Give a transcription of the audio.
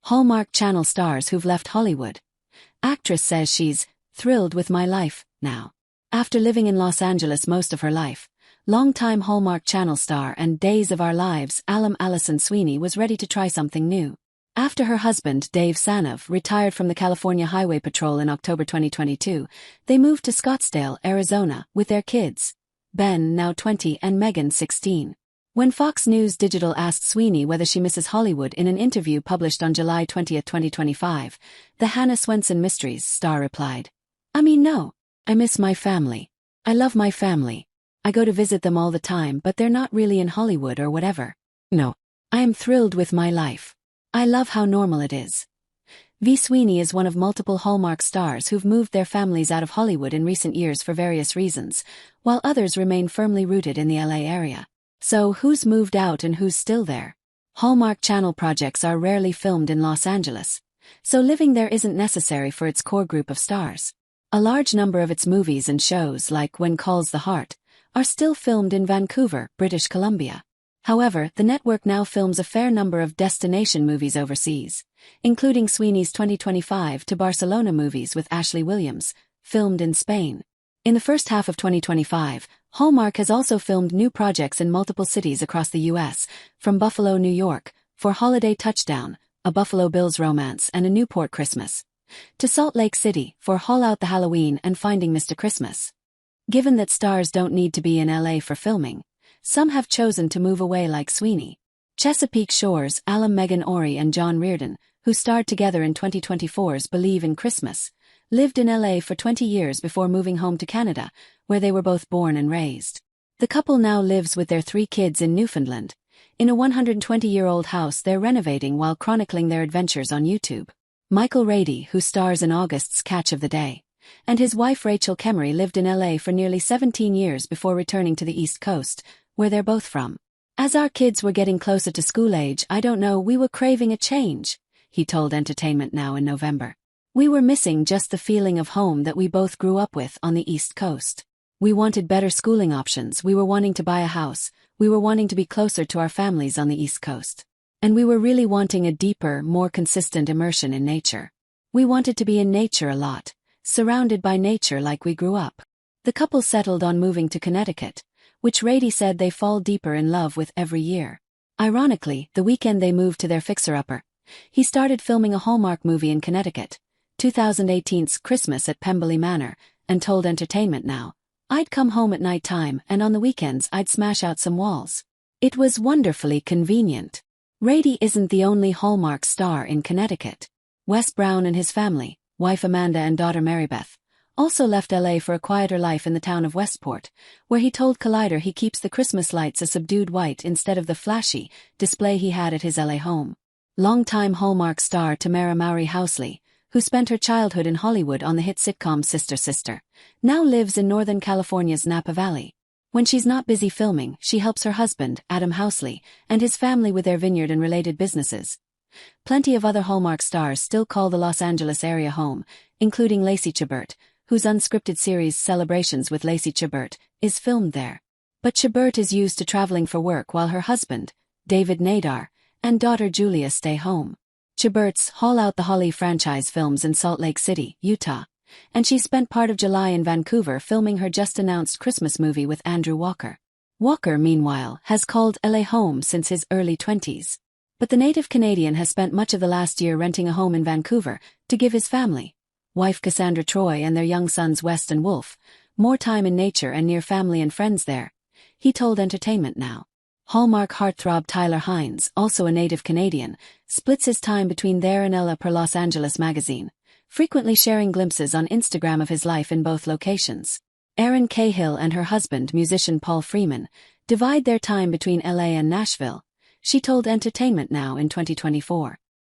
Hallmark Channel stars who've left Hollywood. Actress says she's thrilled with my life now. After living in Los Angeles most of her life, longtime Hallmark Channel star and Days of Our Lives alum Allison Sweeney was ready to try something new. After her husband, Dave Sanov, retired from the California Highway Patrol in October 2022, they moved to Scottsdale, Arizona, with their kids, Ben, now 20, and Megan, 16. When Fox News Digital asked Sweeney whether she misses Hollywood in an interview published on July 20, 2025, the Hannah Swenson Mysteries star replied, "I mean, no. I miss my family. I love my family. I go to visit them all the time, but they're not really in Hollywood or whatever. No. I am thrilled with my life. I love how normal it is." V. Sweeney is one of multiple Hallmark stars who've moved their families out of Hollywood in recent years for various reasons, while others remain firmly rooted in the LA area. So who's moved out and who's still there? Hallmark Channel projects are rarely filmed in Los Angeles, so living there isn't necessary for its core group of stars. A large number of its movies and shows, like When Calls the Heart, are still filmed in Vancouver, British Columbia. However, the network now films a fair number of destination movies overseas, including Sweeney's 2025 to Barcelona movies with Ashley Williams, filmed in Spain. In the first half of 2025, Hallmark has also filmed new projects in multiple cities across the U.S., from Buffalo, New York, for Holiday Touchdown, a Buffalo Bills romance and a Newport Christmas, to Salt Lake City for Haul Out the Halloween and Finding Mr. Christmas. Given that stars don't need to be in LA for filming, some have chosen to move away like Sweeney. Chesapeake Shore's alum Megan Ory and John Reardon, who starred together in 2024's Believe in Christmas, lived in LA for 20 years before moving home to Canada, where they were both born and raised. The couple now lives with their 3 kids in Newfoundland, in a 120-year-old house they're renovating while chronicling their adventures on YouTube. Michael Rady, who stars in August's Catch of the Day, and his wife Rachel Kemery lived in LA for nearly 17 years before returning to the East Coast, where they're both from. "As our kids were getting closer to school age, I don't know, we were craving a change," he told Entertainment Now in November. "We were missing just the feeling of home that we both grew up with on the East Coast. We wanted better schooling options, we were wanting to buy a house, we were wanting to be closer to our families on the East Coast. And we were really wanting a deeper, more consistent immersion in nature. We wanted to be in nature a lot, surrounded by nature like we grew up." The couple settled on moving to Connecticut, which Rady said they fall deeper in love with every year. Ironically, the weekend they moved to their fixer-upper, he started filming a Hallmark movie in Connecticut, 2018's Christmas at Pemberley Manor, and told Entertainment Now, "I'd come home at night time and on the weekends I'd smash out some walls. It was wonderfully convenient." Rady isn't the only Hallmark star in Connecticut. Wes Brown and his family, wife Amanda and daughter Marybeth, also left LA for a quieter life in the town of Westport, where he told Collider he keeps the Christmas lights a subdued white instead of the flashy display he had at his LA home. Longtime Hallmark star Tamara Mowry Housley, who spent her childhood in Hollywood on the hit sitcom Sister Sister, now lives in Northern California's Napa Valley. When she's not busy filming, she helps her husband, Adam Housley, and his family with their vineyard and related businesses. Plenty of other Hallmark stars still call the Los Angeles area home, including Lacey Chabert, whose unscripted series Celebrations with Lacey Chabert is filmed there. But Chabert is used to traveling for work while her husband, David Nadar, and daughter Julia stay home. Chabert's Haul Out the Holly franchise films in Salt Lake City, Utah, and she spent part of July in Vancouver filming her just-announced Christmas movie with Andrew Walker. Walker, meanwhile, has called LA home since his early 20s. But the native Canadian has spent much of the last year renting a home in Vancouver to give his family, wife Cassandra Troy and their young sons West and Wolf, more time in nature and near family and friends there, he told Entertainment Now. Hallmark heartthrob Tyler Hines, also a native Canadian, splits his time between there and LA per Los Angeles magazine, frequently sharing glimpses on Instagram of his life in both locations. Erin Cahill and her husband, musician Paul Freeman, divide their time between LA and Nashville, she told Entertainment Now in 2024.